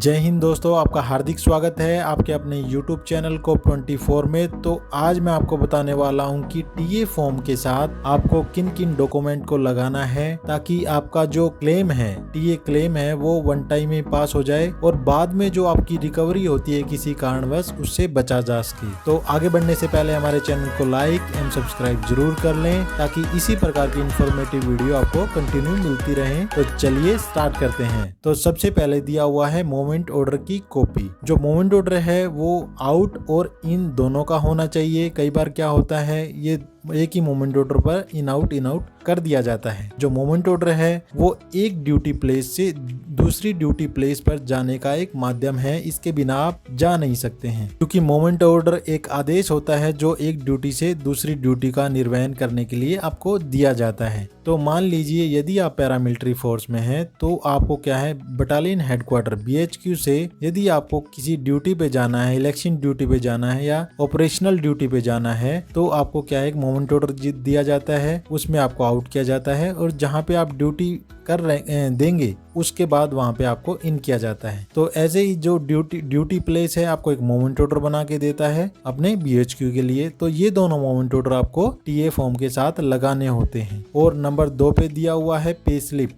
जय हिंद दोस्तों, आपका हार्दिक स्वागत है आपके अपने YouTube चैनल COP24 में। तो आज मैं आपको बताने वाला हूं कि टीए फॉर्म के साथ आपको किन किन डॉक्यूमेंट को लगाना है ताकि आपका जो क्लेम है, टीए क्लेम है, वो वन टाइम में पास हो जाए और बाद में जो आपकी रिकवरी होती है किसी कारणवश उससे बचा जा सके। तो आगे बढ़ने से पहले हमारे चैनल को लाइक एंड सब्सक्राइब जरूर कर लें ताकि इसी प्रकार की इंफॉर्मेटिव वीडियो आपको कंटिन्यू मिलती रहे। तो चलिए स्टार्ट करते हैं। तो सबसे पहले दिया हुआ है मूवमेंट ऑर्डर की कॉपी। जो मूवमेंट ऑर्डर है वो आउट और इन दोनों का होना चाहिए। कई बार क्या होता है, ये एक ही मूवमेंट ऑर्डर पर इन आउट कर दिया जाता है। जो मूवमेंट ऑर्डर है वो एक ड्यूटी प्लेस से दूसरी ड्यूटी प्लेस पर जाने का एक माध्यम है, इसके बिना आप जा नहीं सकते हैं, क्योंकि मूवमेंट ऑर्डर एक आदेश होता है जो एक ड्यूटी से दूसरी ड्यूटी का निर्वहन करने के लिए आपको दिया जाता है। तो मान लीजिए यदि आप पैरामिलिट्री फोर्स में हैं तो आपको क्या है, बटालियन हेडक्वार्टर BHQ से यदि आपको किसी ड्यूटी पे जाना है, इलेक्शन ड्यूटी पे जाना है या ऑपरेशनल ड्यूटी पे जाना है, तो आपको क्या है, एक मूवमेंट ऑर्डर दिया जाता है, उसमें आपको आउट किया जाता है और जहाँ पे आप ड्यूटी कर रहे देंगे उसके बाद वहां पे आपको इन किया जाता है। तो ऐसे ही जो ड्यूटी प्लेस है आपको एक मूवमेंट ऑर्डर बना के देता है अपने BHQ के लिए। तो ये दोनों मूवमेंट ऑर्डर आपको टीए फॉर्म के साथ लगाने होते हैं। और नंबर 2 पे दिया हुआ है पे स्लिप।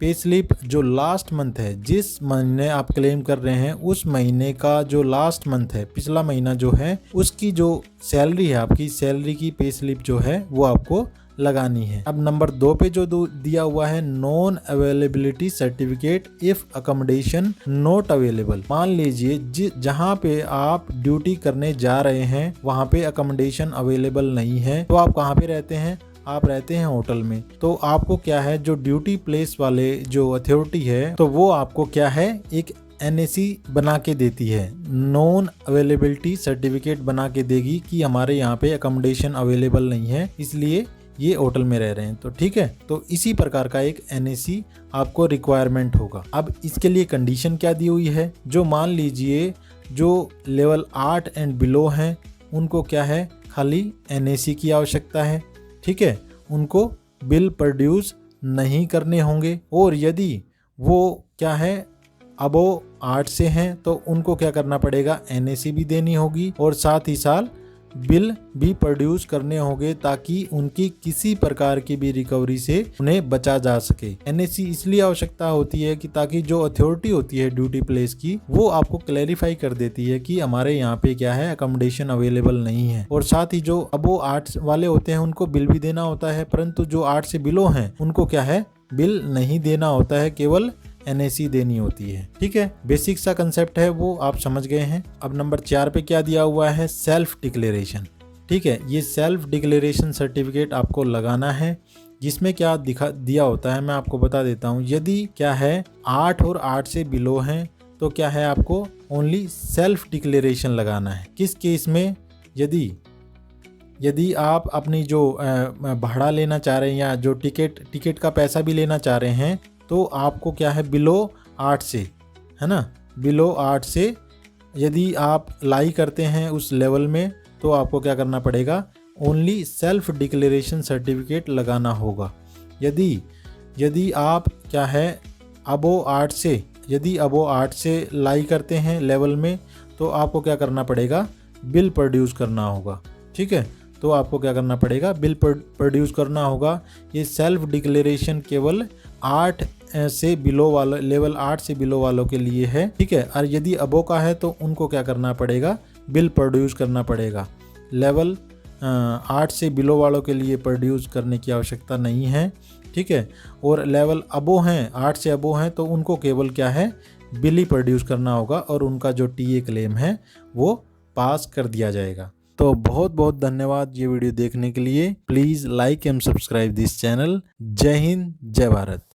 पे स्लिप जो लास्ट मंथ है, जिस महीने आप क्लेम कर रहे हैं उस महीने का जो लास्ट मंथ है, पिछला महीना जो है, उसकी जो सैलरी है, आपकी सैलरी की पे स्लिप जो है वो आपको लगानी है। अब नंबर 2 पे जो दिया हुआ है non availability certificate if accommodation not available. मान लीजिए जहाँ पे आप ड्यूटी करने जा रहे हैं वहाँ पे अकोमोडेशन अवेलेबल नहीं है, तो आप कहाँ पे रहते हैं? आप रहते हैं होटल में। तो आपको क्या है, जो ड्यूटी प्लेस वाले जो अथॉरिटी है तो वो आपको क्या है, एक NAC बना के देती है, नॉन अवेलेबिलिटी सर्टिफिकेट बना के देगी कि हमारे यहाँ पे अकोमोडेशन अवेलेबल नहीं है, इसलिए ये होटल में रह रहे हैं। तो ठीक है, तो इसी प्रकार का एक NAC आपको रिक्वायरमेंट होगा। अब इसके लिए कंडीशन क्या दी हुई है, जो मान लीजिए जो लेवल 8 एंड बिलो हैं उनको क्या है, खाली NAC की आवश्यकता है। ठीक है, उनको बिल प्रोड्यूस नहीं करने होंगे। और यदि वो क्या है, अबो 8 से हैं तो उनको क्या करना पड़ेगा, NAC भी देनी होगी और साथ ही साथ बिल भी प्रोड्यूस करने होंगे ताकि उनकी किसी प्रकार की भी रिकवरी से उन्हें बचा जा सके। NAC इसलिए आवश्यकता होती है कि ताकि जो अथॉरिटी होती है ड्यूटी प्लेस की, वो आपको क्लैरिफाई कर देती है कि हमारे यहाँ पे क्या है, अकोमोडेशन अवेलेबल नहीं है। और साथ ही जो अबो 8 वाले होते हैं उनको बिल भी देना होता है, परंतु जो 8 से बिलो हैं उनको क्या है, बिल नहीं देना होता है, केवल NAC देनी होती है। ठीक है, बेसिक सा कंसेप्ट है वो आप समझ गए हैं। अब नंबर 4 पे क्या दिया हुआ है, सेल्फ डिक्लेरेशन। ठीक है, ये सेल्फ डिक्लेरेशन सर्टिफिकेट आपको लगाना है, जिसमें क्या दिया होता है मैं आपको बता देता हूँ। यदि क्या है 8 और 8 से बिलो हैं तो क्या है, आपको ओनली सेल्फ डिक्लेरेशन लगाना है। किस केस में, यदि आप अपनी जो भाड़ा लेना चाह रहे हैं या जो टिकट का पैसा भी लेना चाह रहे हैं, तो आपको क्या है, बिलो 8 से, है ना, बिलो 8 से यदि आप लाई करते हैं उस लेवल में, तो आपको क्या करना पड़ेगा, ओनली सेल्फ डिक्लेरेशन सर्टिफिकेट लगाना होगा। यदि आप क्या है, अबो 8 से, यदि अबो 8 से लाई करते हैं लेवल में, तो आपको क्या करना पड़ेगा, बिल प्रोड्यूस करना होगा। ठीक है, तो आपको क्या करना पड़ेगा, बिल प्रोड्यूस करना होगा। ये सेल्फ डिक्लेरेशन केवल 8 से बिलो वाले, लेवल 8 से बिलो वालों के लिए है। ठीक है, और यदि अबो का है तो उनको क्या करना पड़ेगा, बिल प्रोड्यूस करना पड़ेगा। लेवल 8 से बिलो वालों के लिए प्रोड्यूस करने की आवश्यकता नहीं है। ठीक है, और लेवल अबो हैं, 8 से अबो हैं, तो उनको केवल क्या है, बिल ही प्रोड्यूस करना होगा और उनका जो टीए क्लेम है वो पास कर दिया जाएगा। तो बहुत बहुत धन्यवाद ये वीडियो देखने के लिए। Please like and subscribe this channel. जय हिंद, जय भारत।